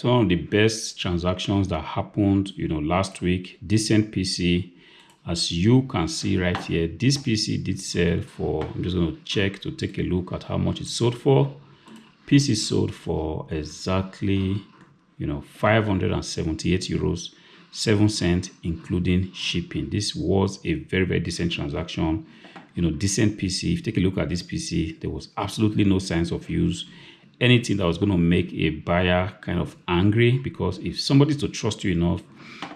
Some of the best transactions that happened, last week, decent PC. As you can see right here, this PC did sell for, I'm just going to check to take a look at how much it sold for. PC sold for exactly, 578 euros, 7 cents, including shipping. This was a very, very decent transaction, decent PC. If you take a look at this PC, there was absolutely no signs of use, anything that was going to make a buyer kind of angry, because if somebody's to trust you enough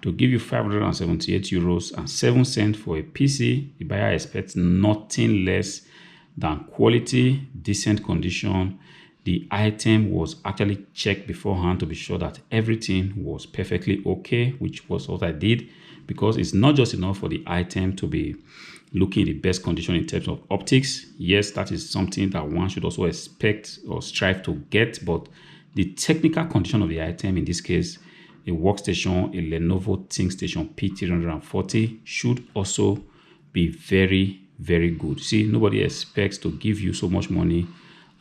to give you 578 euros and 7 cents for a PC, the buyer expects nothing less than quality, decent condition. The item was actually checked beforehand to be sure that everything was perfectly okay, which was what I did, because it's not just enough for the item to be looking in the best condition in terms of optics. Yes, that is something that one should also expect or strive to get, but the technical condition of the item, in this case, a workstation, a Lenovo ThinkStation P340, should also be very, very good. See, nobody expects to give you so much money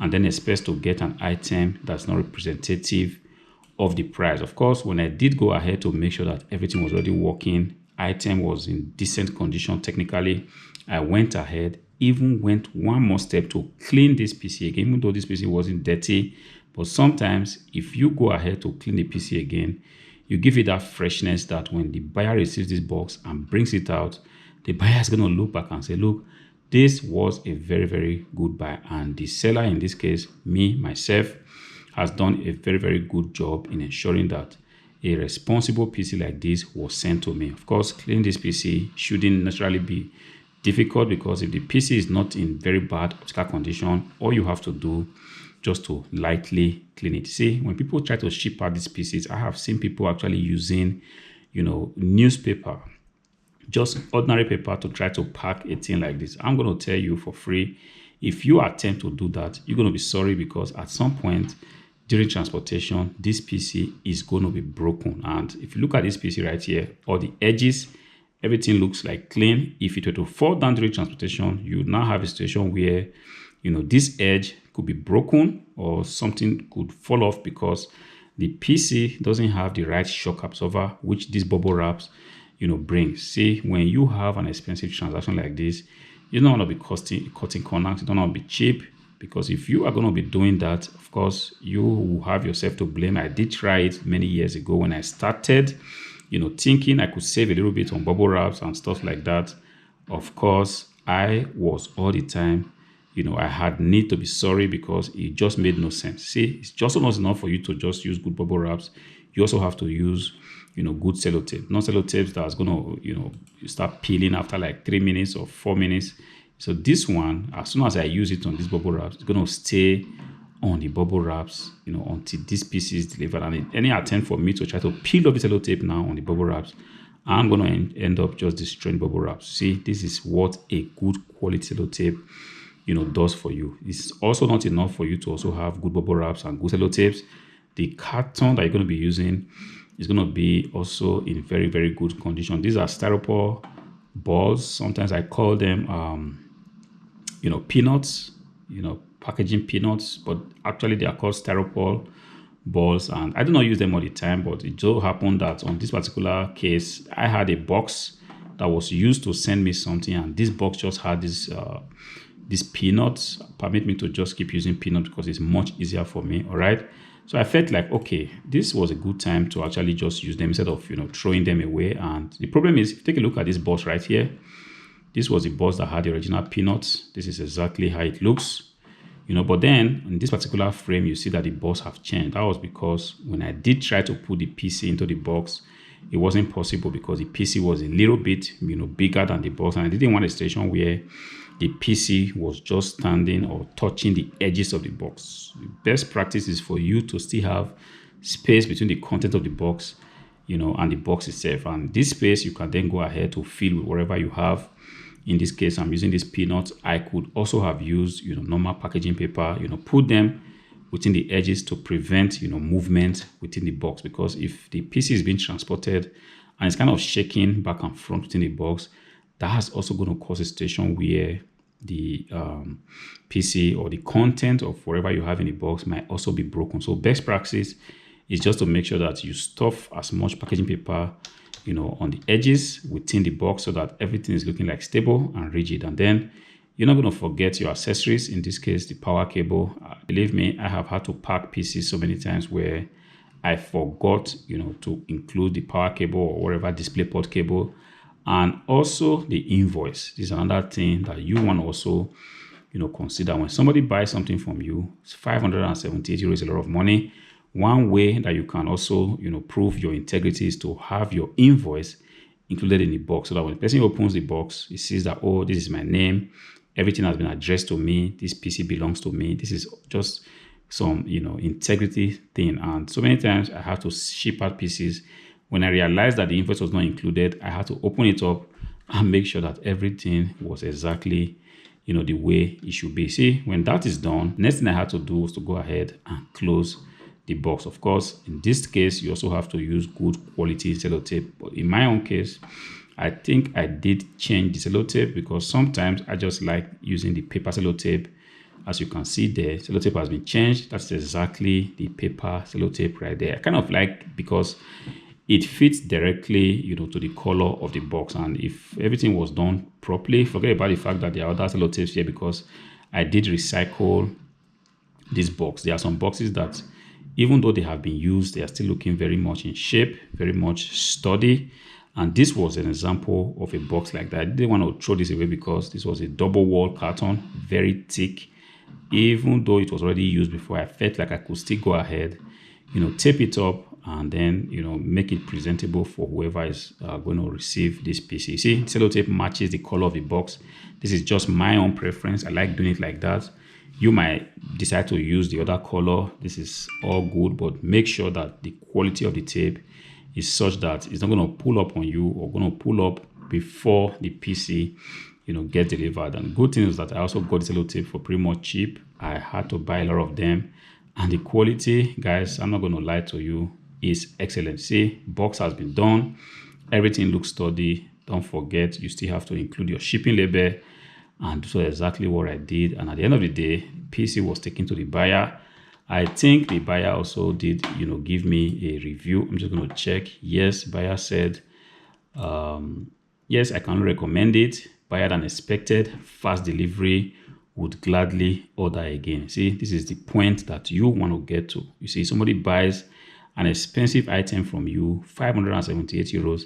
and then expects to get an item that's not representative of the price. Of course, when I did go ahead to make sure that everything was already working, item was in decent condition technically, I went ahead, even went one more step to clean this PC again, even though this PC wasn't dirty. But sometimes if you go ahead to clean the PC again, you give it that freshness that when the buyer receives this box and brings it out, the buyer is going to look back and say, look, this was a very, very good buy. And the seller, in this case, myself, has done a very, very good job in ensuring that a responsible PC like this was sent to me. Of course, cleaning this PC shouldn't necessarily be difficult, because if the PC is not in very bad optical condition, all you have to do just to lightly clean it. See, when people try to ship out these PCs, I have seen people actually using, newspaper, just ordinary paper, to try to pack a thing like this. I'm going to tell you for free, if you attempt to do that, you're going to be sorry, because at some point during transportation, this PC is going to be broken. And if you look at this PC right here, all the edges, everything looks like clean. If it were to fall down during transportation, you now have a situation where, this edge could be broken or something could fall off, because the PC doesn't have the right shock absorber, which these bubble wraps, brings. See, when you have an expensive transaction like this, you don't want to be cutting corners. You don't want to be cheap, because if you are going to be doing that, of course, you will have yourself to blame. I did try it many years ago when I started, thinking I could save a little bit on bubble wraps and stuff like that. Of course, I was all the time, I had need to be sorry, because it just made no sense. See, it's just not enough for you to just use good bubble wraps. You also have to use, good sellotape. Not sellotapes that's going to, you start peeling after like 3 minutes or 4 minutes. So this one, as soon as I use it on this bubble wraps, it's going to stay on the bubble wraps, until this piece is delivered. And any attempt for me to try to peel off the sellotape now on the bubble wraps, I'm going to end up just destroying bubble wraps. See, this is what a good quality sellotape, does for you. It's also not enough for you to also have good bubble wraps and good sellotapes. The carton that you're going to be using is going to be also in very, very good condition. These are styrofoam balls. Sometimes I call them, peanuts, packaging peanuts, but actually they are called styrofoam balls. And I do not use them all the time, but it just happened that on this particular case, I had a box that was used to send me something, and this box just had these peanuts. Permit me to just keep using peanuts because it's much easier for me. All right. So I felt like, okay, this was a good time to actually just use them instead of, throwing them away. And the problem is, if you take a look at this box right here, this was the box that had the original peanuts. This is exactly how it looks, but then in this particular frame, you see that the box have changed. That was because when I did try to put the PC into the box, it wasn't possible, because the PC was a little bit, bigger than the box. And I didn't want a situation where the PC was just standing or touching the edges of the box. The best practice is for you to still have space between the content of the box, and the box itself. And this space, you can then go ahead to fill with whatever you have. In this case, I'm using this peanuts. I could also have used, normal packaging paper, put them within the edges to prevent, movement within the box. Because if the PC is being transported and it's kind of shaking back and front within the box, that's also going to cause a situation where the PC or the content of whatever you have in the box might also be broken. So best practice is just to make sure that you stuff as much packaging paper, on the edges within the box so that everything is looking like stable and rigid. And then you're not going to forget your accessories, in this case, the power cable. Believe me, I have had to pack PCs so many times where I forgot, to include the power cable or whatever DisplayPort cable, and also the invoice. This is another thing that you want to also, consider when somebody buys something from you. It's 578 euros, a lot of money. One way that you can also, prove your integrity is to have your invoice included in the box, so that when the person opens the box, he sees that, oh, this is my name, everything has been addressed to me, this PC belongs to me. This is just some, integrity thing. And so many times I have to ship out PCs. When I realized that the invoice was not included, I had to open it up and make sure that everything was exactly, the way it should be. See, when that is done, next thing I had to do was to go ahead and close the box. Of course, in this case, you also have to use good quality sellotape. But in my own case, I think I did change the sellotape, because sometimes I just like using the paper sellotape. As you can see there, sellotape has been changed. That's exactly the paper sellotape right there. I kind of like, because it fits directly, to the color of the box. And if everything was done properly, forget about the fact that there are other sellotapes here, because I did recycle this box. There are some boxes that, even though they have been used, they are still looking very much in shape, very much sturdy. And this was an example of a box like that. I didn't want to throw this away, because this was a double wall carton, very thick. Even though it was already used before, I felt like I could still go ahead, tape it up, and then, make it presentable for whoever is going to receive this PC. See, sellotape matches the color of the box. This is just my own preference. I like doing it like that. You might decide to use the other color. This is all good, but make sure that the quality of the tape is such that it's not going to pull up on you, or going to pull up before the PC, get delivered. And good thing is that I also got the sellotape for pretty much cheap. I had to buy a lot of them, and the quality, guys, I'm not going to lie to you, is excellent. See, box has been done. Everything looks sturdy. Don't forget, you still have to include your shipping label. And so exactly what I did. And at the end of the day, PC was taken to the buyer. I think the buyer also did, give me a review. I'm just going to check. Yes, buyer said, yes, I can recommend it. Buyer than expected. Fast delivery. Would gladly order again. See, this is the point that you want to get to. You see, somebody buys an expensive item from you, 578 euros.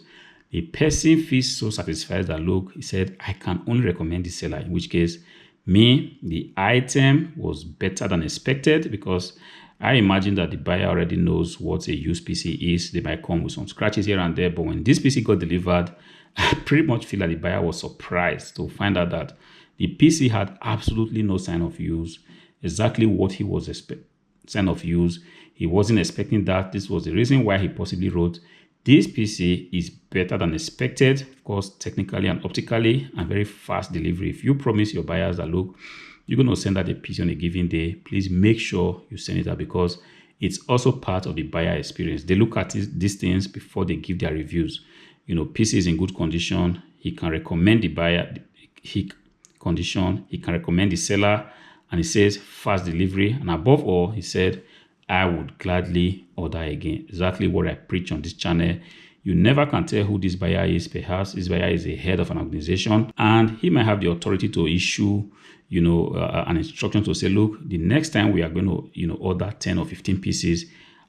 The person feels so satisfied that, look, he said, I can only recommend the seller, in which case, me, the item was better than expected, because I imagine that the buyer already knows what a used PC is. They might come with some scratches here and there, but when this PC got delivered, I pretty much feel like the buyer was surprised to find out that the PC had absolutely no sign of use, exactly what he was expecting. Sign of use. He wasn't expecting that. This was the reason why he possibly wrote, this PC is better than expected, of course, technically and optically, and very fast delivery. If you promise your buyers that, look, you're going to send out a PC on a given day, please make sure you send it out, because it's also part of the buyer experience. They look at these things before they give their reviews. PC is in good condition. He can recommend the buyer, he can recommend the seller, and he says fast delivery. And above all, he said, I would gladly order again. Exactly what I preach on this channel. You never can tell who this buyer is. Perhaps this buyer is a head of an organization, and he might have the authority to issue, an instruction to say, look, the next time we are going to, order 10 or 15 pieces,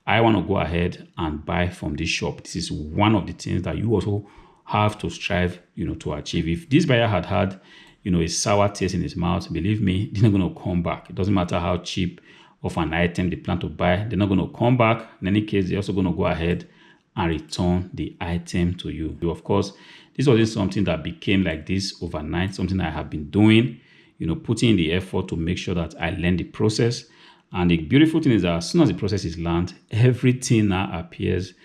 I want to go ahead and buy from this shop. This is one of the things that you also have to strive, to achieve. If this buyer had, a sour taste in his mouth, believe me, they're not going to come back. It doesn't matter how cheap of an item they plan to buy, they're not going to come back. In any case, they're also going to go ahead and return the item to you. Of course, this wasn't something that became like this overnight, something I have been doing, putting in the effort to make sure that I learn the process. And the beautiful thing is that as soon as the process is learned, everything now appears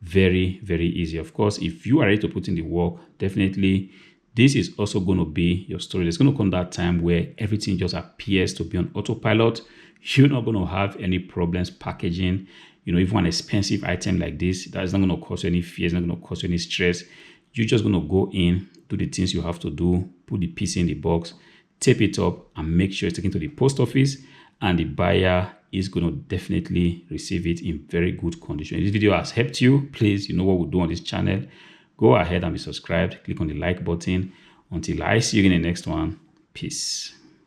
very, very easy. Of course, if you are ready to put in the work, definitely this is also going to be your story. There's going to come that time where everything just appears to be on autopilot. You're not going to have any problems packaging, even an expensive item like this. That is not going to cause you any fear. It's not going to cause you any stress. You're just going to go in, do the things you have to do, put the PC in the box, tape it up, and make sure it's taken to the post office, and the buyer is going to definitely receive it in very good condition. If this video has helped you, please, you know what we do on this channel. Go ahead and be subscribed. Click on the like button. Until I see you in the next one. Peace.